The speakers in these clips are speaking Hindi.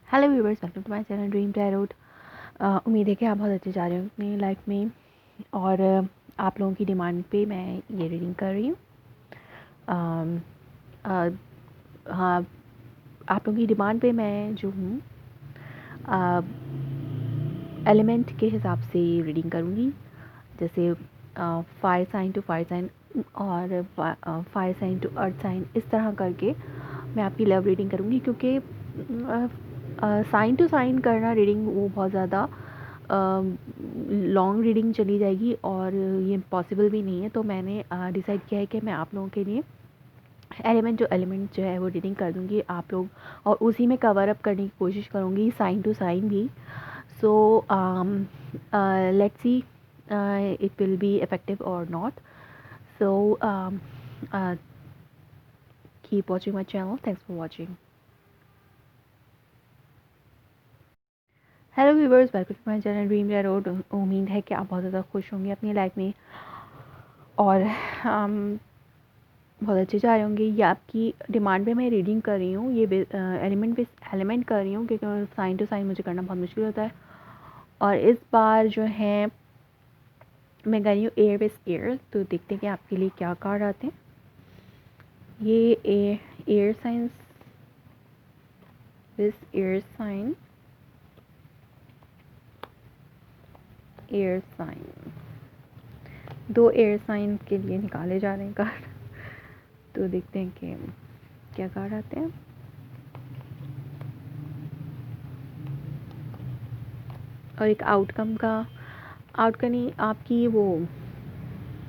Hello viewers, welcome to my channel dream tarot. उम्मीद है कि आप बहुत अच्छे जा रहे हो अपनी लाइफ में और आप लोगों की डिमांड पे मैं ये रीडिंग कर रही हूँ। अम, अ, हाँ, आप लोगों की डिमांड पे मैं जो हूँ एलिमेंट के हिसाब से रीडिंग करूँगी। जैसे fire sign to fire sign और fire sign to earth sign, इस तरह करके मैं आपकी लव रीडिंग करूँगी। क्योंकि साइन टू साइन करना रीडिंग वो बहुत ज़्यादा लॉन्ग रीडिंग चली जाएगी और ये पॉसिबल भी नहीं है। तो मैंने डिसाइड किया है कि मैं आप लोगों के लिए एलिमेंट जो है वो रीडिंग कर दूँगी आप लोग, और उसी में कवर अप करने की कोशिश करूँगी साइन टू साइन भी। So let's see it will be effective or not. So uh, keep watching my channel. Thanks for watching. Hello viewers, welcome to my channel dream tarot. उम्मीद है कि आप बहुत ज़्यादा खुश होंगे अपनी लाइफ में और बहुत अच्छे जा रहे होंगे। ये आपकी डिमांड पे मैं रीडिंग कर रही हूँ। ये एलिमेंट कर रही हूँ क्योंकि साइन टू साइन मुझे करना बहुत मुश्किल होता है। और इस बार जो है मैं कर रही हूँ एयर बेस एयर। तो देखते हैं कि आपके लिए क्या कार्ड आते हैं। ये air signs, this air sign, air sign, दो एयर साइन के लिए निकाले जा रहे हैं कार्ड। तो देखते हैं कि क्या कार्ड आते हैं। और एक आउटकम नहीं, आपकी वो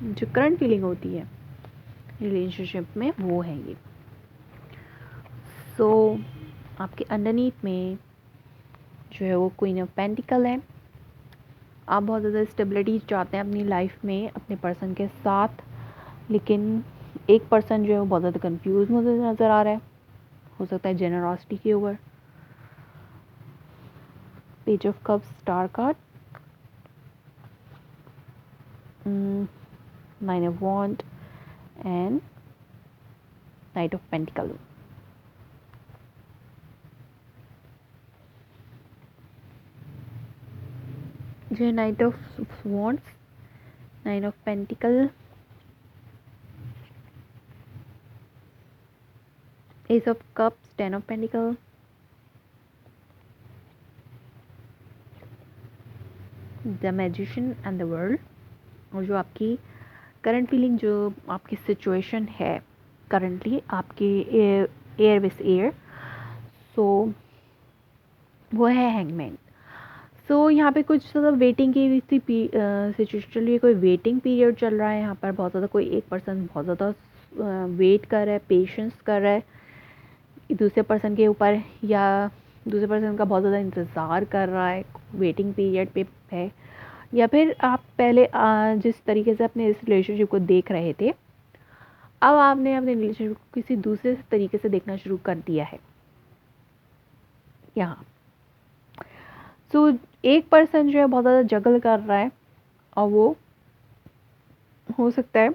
जो करंट फीलिंग होती है रिलेशनशिप में, वो है ये। सो आपके अंडरनीथ में जो है वो क्वीन ऑफ पेंटिकल है। आप बहुत ज़्यादा स्टेबिलिटी चाहते हैं अपनी लाइफ में अपने पर्सन के साथ, लेकिन एक पर्सन जो है वो बहुत ज़्यादा कंफ्यूज मुझे नज़र आ रहा है। हो सकता है जेनरॉसिटी के ऊपर। Page of cups, star card, nine of wand and knight of pentacle. जो knight of wands, nine of pentacle, ace of cups, ten of pentacle, the magician and the world. और जो आपकी करंट फीलिंग, जो आपकी सिचुएशन है करंटली आपके एयर विथ एयर, सो वो है हैंगमैन। सो यहाँ पे कुछ ज़्यादा वेटिंग की भी सिचुएशन चल रही है। कोई वेटिंग पीरियड चल रहा है यहाँ पर। बहुत ज़्यादा कोई एक पर्सन बहुत ज़्यादा वेट कर रहा है, पेशेंस कर रहा है दूसरे पर्सन के ऊपर, या दूसरे पर्सन का बहुत ज़्यादा इंतज़ार कर रहा है, वेटिंग पीरियड पे है। या फिर आप पहले जिस तरीके से अपने इस रिलेशनशिप को देख रहे थे, अब आपने अपने रिलेशनशिप को किसी दूसरे तरीके से देखना शुरू कर दिया है यहाँ। सो एक पर्सन जो है बहुत ज़्यादा जगल कर रहा है और वो हो सकता है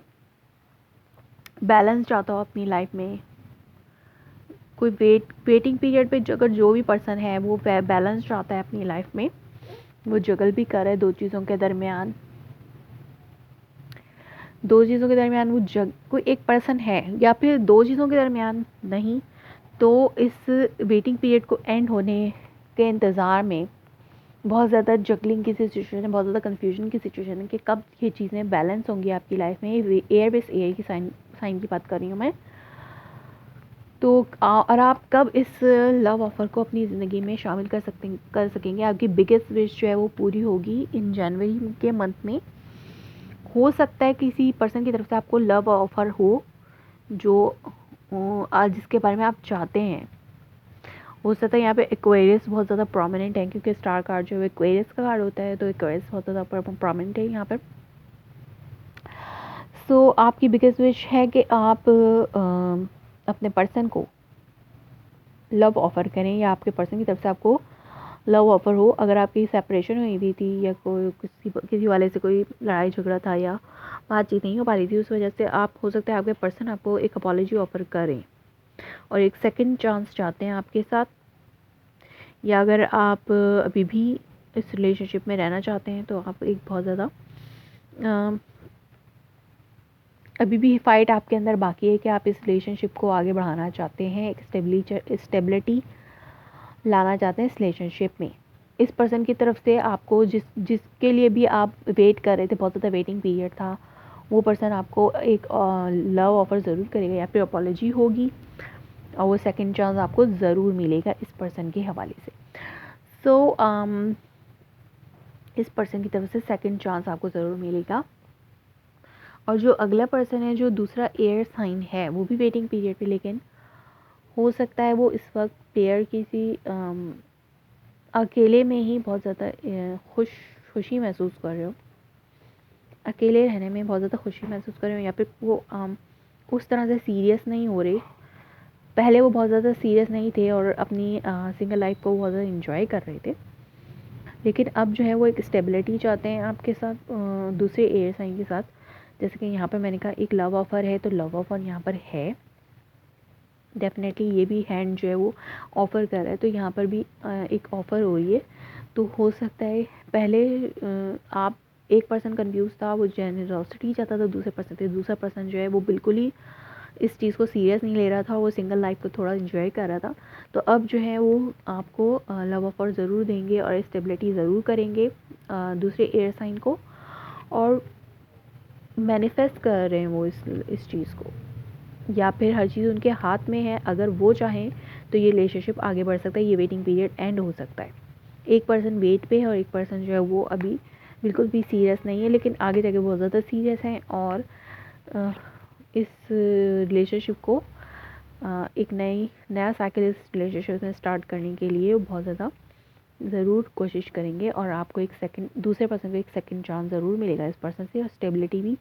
बैलेंस चाहता हो अपनी लाइफ में। कोई वेटिंग पीरियड पे अगर जो भी पर्सन है वो बैलेंस चाहता है अपनी लाइफ में, वो जगल भी कर रहा है दो चीज़ों के दरमियान। वो कोई एक पर्सन है, या फिर दो चीज़ों के दरमियान नहीं, तो इस वेटिंग पीरियड को एंड होने के इंतज़ार में बहुत ज़्यादा जगलिंग की सिचुएशन है, बहुत ज़्यादा कन्फ्यूजन की सिचुएशन है कि कब ये चीज़ें बैलेंस होंगी आपकी लाइफ में। एयर बेस एयर की साइन की बात कर रही हूँ मैं। तो और आप कब इस लव ऑफ़र को अपनी ज़िंदगी में शामिल कर सकेंगे। आपकी बिगेस्ट विश जो है वो पूरी होगी इन जनवरी के मंथ में। हो सकता है किसी पर्सन की तरफ से आपको लव ऑफ़र हो जो जिसके बारे में आप चाहते हैं। हो सकता है यहाँ पे एक्वेरियस बहुत ज़्यादा प्रोमिनेंट है, क्योंकि स्टार कार्ड जो है एक्वेरियस का कार्ड होता है, तो एक्वेरियस बहुत ज़्यादा प्रोमिनेंट है यहाँ पर। सो आपकी बिगेस्ट विश है कि आप अपने पर्सन को लव ऑफ़र करें, या आपके पर्सन की तरफ से आपको लव ऑफ़र हो। अगर आपकी सेपरेशन हुई भी थी, या कोई किसी वाले से कोई लड़ाई झगड़ा था, या बातचीत नहीं हो पा रही थी, उस वजह से आप, हो सकता है आपके पर्सन आपको एक अपॉलॉजी ऑफ़र करें और एक सेकंड चांस चाहते हैं आपके साथ, या अगर आप अभी भी इस रिलेशनशिप में रहना चाहते हैं तो आप एक बहुत ज़्यादा अभी भी फ़ाइट आपके अंदर बाकी है कि आप इस रिलेशनशिप को आगे बढ़ाना चाहते हैं, एक स्टेबिलिटी लाना चाहते हैं इस रिलेशनशिप में। इस पर्सन की तरफ से आपको जिसके लिए भी आप वेट कर रहे थे, बहुत ज़्यादा वेटिंग पीरियड था, वो पर्सन आपको एक लव ऑफ़र ज़रूर करेगा या फिर अपॉलॉजी होगी और वो सेकंड चांस आपको ज़रूर मिलेगा इस पर्सन के हवाले से। सो इस पर्सन की तरफ से सेकंड चांस आपको ज़रूर मिलेगा। और जो अगला पर्सन है, जो दूसरा एयर साइन है, वो भी वेटिंग पीरियड पे, लेकिन हो सकता है वो इस वक्त पेयर किसी अकेले में ही बहुत ज़्यादा खुशी महसूस कर रहे हो, अकेले रहने में बहुत ज़्यादा खुशी महसूस कर रहे हो, या फिर वो उस तरह से सीरियस नहीं हो रहे। पहले वो बहुत ज़्यादा सीरियस नहीं थे और अपनी सिंगल लाइफ को बहुत ज़्यादा इंजॉय कर रहे थे, लेकिन अब जो है वो एक स्टेबिलिटी चाहते हैं आपके साथ, दूसरे एयर साइन के साथ। जैसे कि यहाँ पर मैंने कहा एक लव ऑफ़र है, तो लव ऑफ़र यहाँ पर है डेफिनेटली। ये भी हैंड जो है वो ऑफ़र कर रहा है, तो यहाँ पर भी एक ऑफ़र हो रही है। तो हो सकता है पहले आप एक पर्सन कंफ्यूज था, वो जेनरॉसिटी चाहता था दूसरे पर्सन से, दूसरा पर्सन जो है वो बिल्कुल ही इस चीज़ को सीरियस नहीं ले रहा था, वो सिंगल लाइफ को थोड़ा इन्जॉय कर रहा था। तो अब जो है वो आपको लव ऑफ़र ज़रूर देंगे और स्टेबिलिटी ज़रूर करेंगे दूसरे एयर साइन को, और मैनिफेस्ट कर रहे हैं वो इस चीज़ को, या फिर हर चीज़ उनके हाथ में है। अगर वो चाहें तो ये रिलेशनशिप आगे बढ़ सकता है, ये वेटिंग पीरियड एंड हो सकता है। एक पर्सन वेट पे है और एक पर्सन जो है वो अभी बिल्कुल भी सीरियस नहीं है, लेकिन आगे जाके बहुत ज़्यादा सीरियस हैं और इस रिलेशनशिप को एक नया साइकिल इस रिलेशनशिप में स्टार्ट करने के लिए वो बहुत ज़्यादा ज़रूर कोशिश करेंगे, और आपको दूसरे पर्सन को एक सेकंड चांस ज़रूर मिलेगा इस पर्सन से, और स्टेबिलिटी भी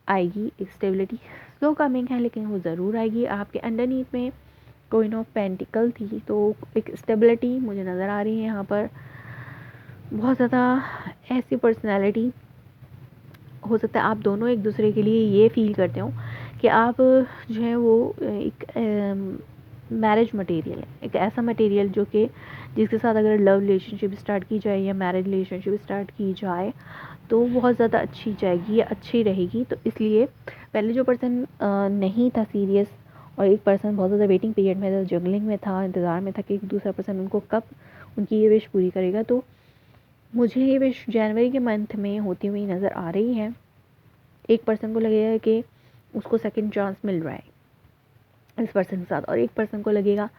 आएगी। एक स्टेबिलिटी स्लो कमिंग है, लेकिन वो ज़रूर आएगी। आपके अंडरनीथ में क्वीन ऑफ पेंटिकल थी, तो एक स्टेबिलिटी मुझे नज़र आ रही है यहाँ पर। बहुत ज़्यादा ऐसी पर्सनैलिटी, हो सकता है आप दोनों एक दूसरे के लिए ये फील करते हो कि आप जो है वो एक मैरिज मटेरियल है, एक ऐसा मटेरियल जो कि जिसके साथ अगर लव रिलेशनशिप स्टार्ट की जाए या मैरिज रिलेशनशिप स्टार्ट की जाए तो बहुत ज़्यादा अच्छी जाएगी या अच्छी रहेगी। तो इसलिए पहले जो पर्सन नहीं था सीरियस, और एक पर्सन बहुत ज़्यादा वेटिंग पीरियड में था, जगलिंग में था, इंतज़ार में था कि दूसरा पर्सन उनको कब उनकी ये विश पूरी करेगा, तो मुझे ये विश जनवरी के मंथ में होती हुई नज़र आ रही है। एक पर्सन को लगेगा कि उसको सेकंड चांस मिल रहा है इस पर्सन के साथ, और एक पर्सन को लगेगा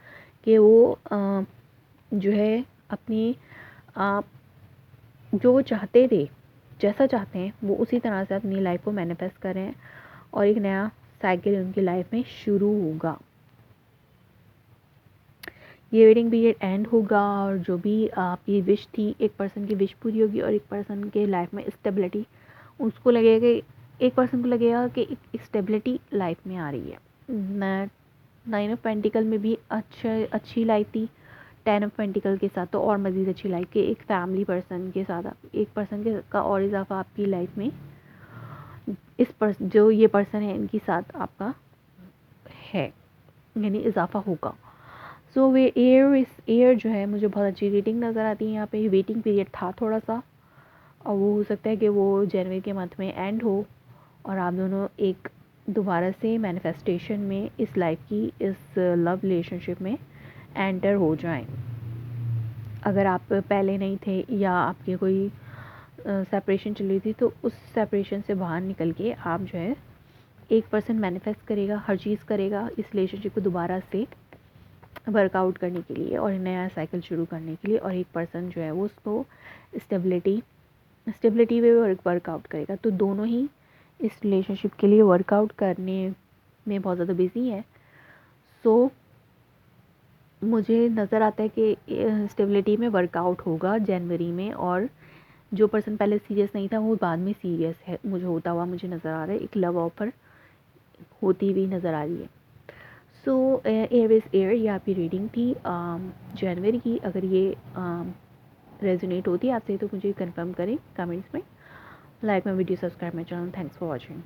कि वो जो है अपनी जो वो चाहते थे, जैसा चाहते हैं वो उसी तरह से अपनी लाइफ को मैनिफेस्ट कर रहे हैं, और एक नया साइकिल उनकी लाइफ में शुरू होगा। ये वेटिंग पीरियड एंड होगा, और जो भी आपकी विश थी, एक पर्सन की विश पूरी होगी, और एक पर्सन के लाइफ में स्टेबिलिटी, उसको लगेगा कि एक पर्सन को लगेगा कि एक स्टेबिलिटी लाइफ में आ रही है। 9 ऑफ पेंटिकल में भी अच्छी लाइफ थी, 10 ऑफ पेंटिकल के साथ तो और मज़ीद अच्छी लाइफ के एक फैमिली पर्सन के साथ, एक पर्सन के का और इजाफा आपकी लाइफ में जो ये पर्सन है इनके साथ आपका है, यानी इजाफा होगा। सो वे एयर जो है मुझे बहुत अच्छी रेटिंग नज़र आती है यहाँ पे। वेटिंग पीरियड था थोड़ा सा, और वो हो सकता है कि वो जनवरी के मंथ में एंड हो, और आप दोनों एक दोबारा से मैनिफेस्टेशन में इस लाइफ की, इस लव रिलेशनशिप में एंटर हो जाएं। अगर आप पहले नहीं थे या आपकी कोई सेपरेशन चल रही थी, तो उस सेपरेशन से बाहर निकल के आप जो है, एक पर्सन मैनिफेस्ट करेगा, हर चीज़ करेगा इस रिलेशनशिप को दोबारा से वर्कआउट करने के लिए और नया साइकिल शुरू करने के लिए, और एक पर्सन जो है वो उसको स्टेबिलिटी पे वर्कआउट करेगा। तो दोनों ही इस रिलेशनशिप के लिए वर्कआउट करने में बहुत ज़्यादा बिजी है। सो मुझे नज़र आता है कि स्टेबिलिटी में वर्कआउट होगा जनवरी में, और जो पर्सन पहले सीरियस नहीं था वो बाद में सीरियस है, मुझे होता हुआ मुझे नज़र आ रहा है, एक लव ऑफर होती हुई नज़र आ रही है। सो एयरवेज एयर, ये आपकी रीडिंग थी जनवरी की। अगर ये रेजोनेट होती है आपसे तो मुझे कंफर्म करें कमेंट्स में। Like my video, subscribe my channel. Thanks for watching.